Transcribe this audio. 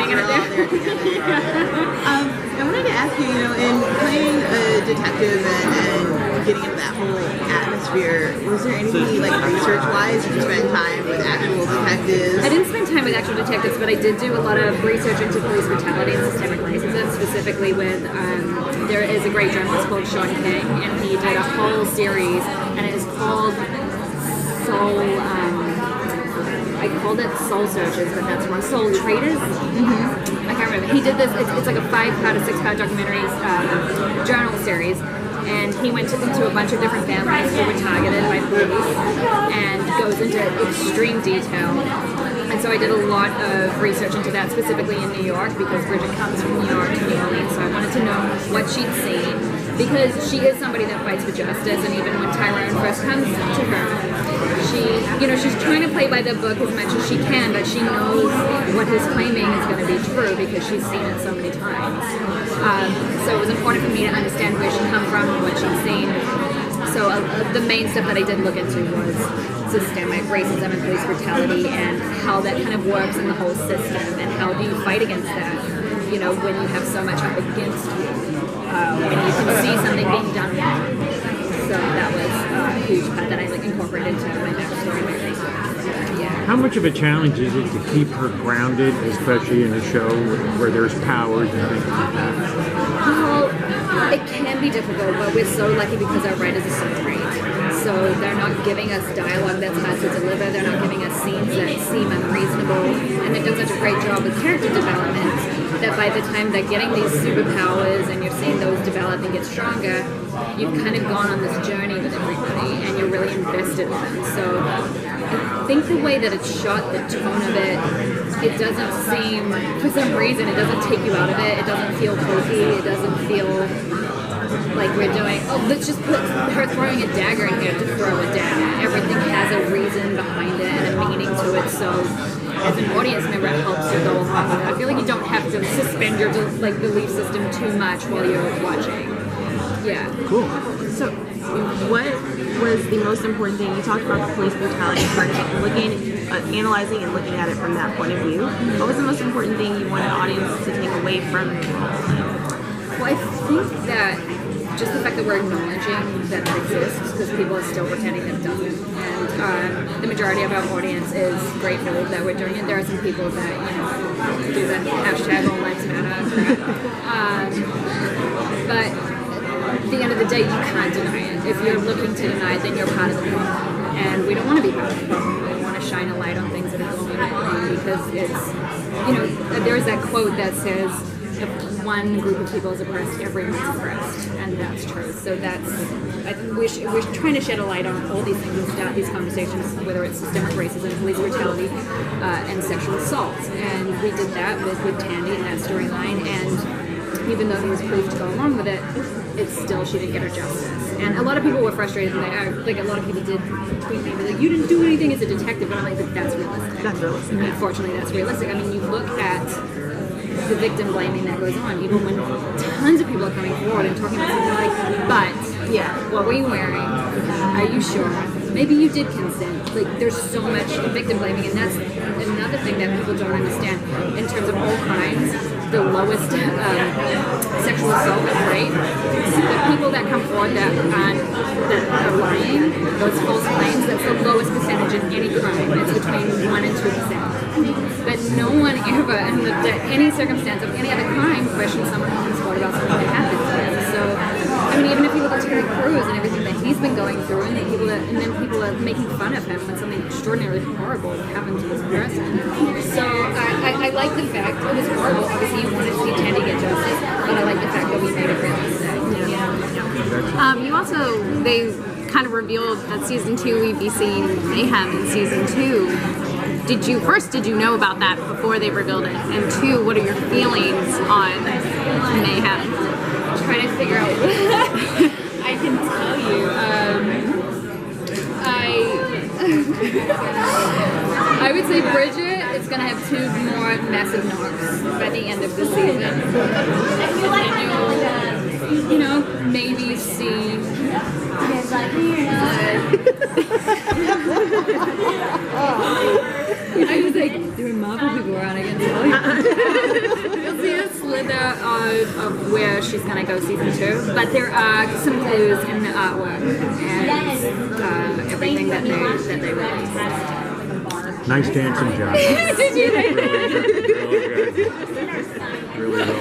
hanging we're out all there together. I wanted to ask you, in playing a detective and getting into that whole atmosphere, was there anything, like, research-wise, did you spend time with actual detectives? I didn't spend time with actual detectives, but I ddid do a lot of research into police brutality and systemic racism, specifically with, there is a great journalist called Sean King, and he did a whole series, and it is called I called it Soul Searchers, but that's wrong. Soul Traders? Mm-hmm. I can't remember. He did this, it's like a 5-part or 6-part documentary journal series, and he went into a bunch of different families who were targeted by police and goes into extreme detail. And so I did a lot of research into that, specifically in New York, because Bridget comes from New York to New Orleans, so I wanted to know what she'd seen, because she is somebody that fights for justice, and even when Tyrone first comes to her, she's trying to play by the book as much as she can, but she knows what he's claiming is going to be true because she's seen it so many times. So it was important for me to understand where she come from and what she'd seen. So the main stuff that I did look into was systemic racism and police brutality and how that kind of works in the whole system and how do you fight against that, when you have so much up against you, when you can see something being done wrong. So that was a huge part that I incorporated into my backstory and my research. Yeah. How much of a challenge is it to keep her grounded, especially in a show where there's powers and things like that? Well, it can be difficult, but we're so lucky because our writers are so great. So they're not giving us dialogue that's hard to deliver, they're not giving us scenes that seem unreasonable, and they've done such a great job with character development that by the time they're getting these superpowers and you're seeing those develop and get stronger, you've kind of gone on this journey with everybody and you're really invested in them. So I think the way that it's shot, the tone of it doesn't seem, for some reason, it doesn't take you out of it. It doesn't feel hokey. It doesn't feel like we're doing, let's just put her throwing a dagger in here to throw a dagger. Everything has a reason behind it and a meaning to it. So as an audience member, it helps you go along with it. I feel like you don't have to suspend your belief system too much while you're watching. Yeah. Cool. So, what was the most important thing? You talked about the police brutality part of it, analyzing and looking at it from that point of view. What was the most important thing you wanted the audience to take away from the role? Well, I think that just the fact that we're acknowledging that it exists, because people are still pretending that it doesn't. And the majority of our audience is grateful that we're doing it. There are some people that, do the hashtag All Lives Matter crap. But at the end of the day, you can't deny it. If you're looking to deny it, then you're part of the problem. And we don't want to be part of the problem. We want to shine a light on things that are going on because it's, there's that quote that says, if one group of people is oppressed, everyone's oppressed, and that's true. So we're trying to shed a light on all these things and start these conversations, whether it's systemic racism, police brutality, and sexual assault. And we did that with Tandy in that storyline, and even though he was proved to go along with it, she didn't get her justice. And a lot of people were frustrated, like a lot of people did tweet me, like, you didn't do anything as a detective, and I'm like, but that's realistic. That's realistic. Unfortunately, that's realistic. I mean, you look at the victim blaming that goes on, even when tons of people are coming forward and talking about something like, but what were you wearing? Are you sure? Maybe you did consent. Like, there's so much victim blaming, and that's another thing that people don't understand. In terms of all crimes, the lowest sexual assault and rape, the people that come forward that are lying, those false claims, that's the lowest percentage in any crime. It's between 1% and 2%. But no one ever, in any circumstance of any other crime, questions someone who comes forward about something that happened to them. So, I mean, even if you look at Terry Crews and everything that he's been going through, and then people are making fun of him when something extraordinarily horrible happened to this person. So I like the fact it was horrible. Obviously, you wanted to see Tandy get justice, but I like the fact that we made it realistic. They kind of revealed that season 2 we'd be seeing Mayhem in season 2. Did you know about that before they revealed it? And 2, what are your feelings on Mayhem? I'm trying to figure out what I can tell you. I would say Bridget is going to have 2 more massive knocks by the end of the season. And you'll, maybe see... I was like, there are Marvel people around, I can tell you. can I go season 2. But there are some clues in the artwork and everything that they released. Nice dancing job. Did you? Really good. Really well.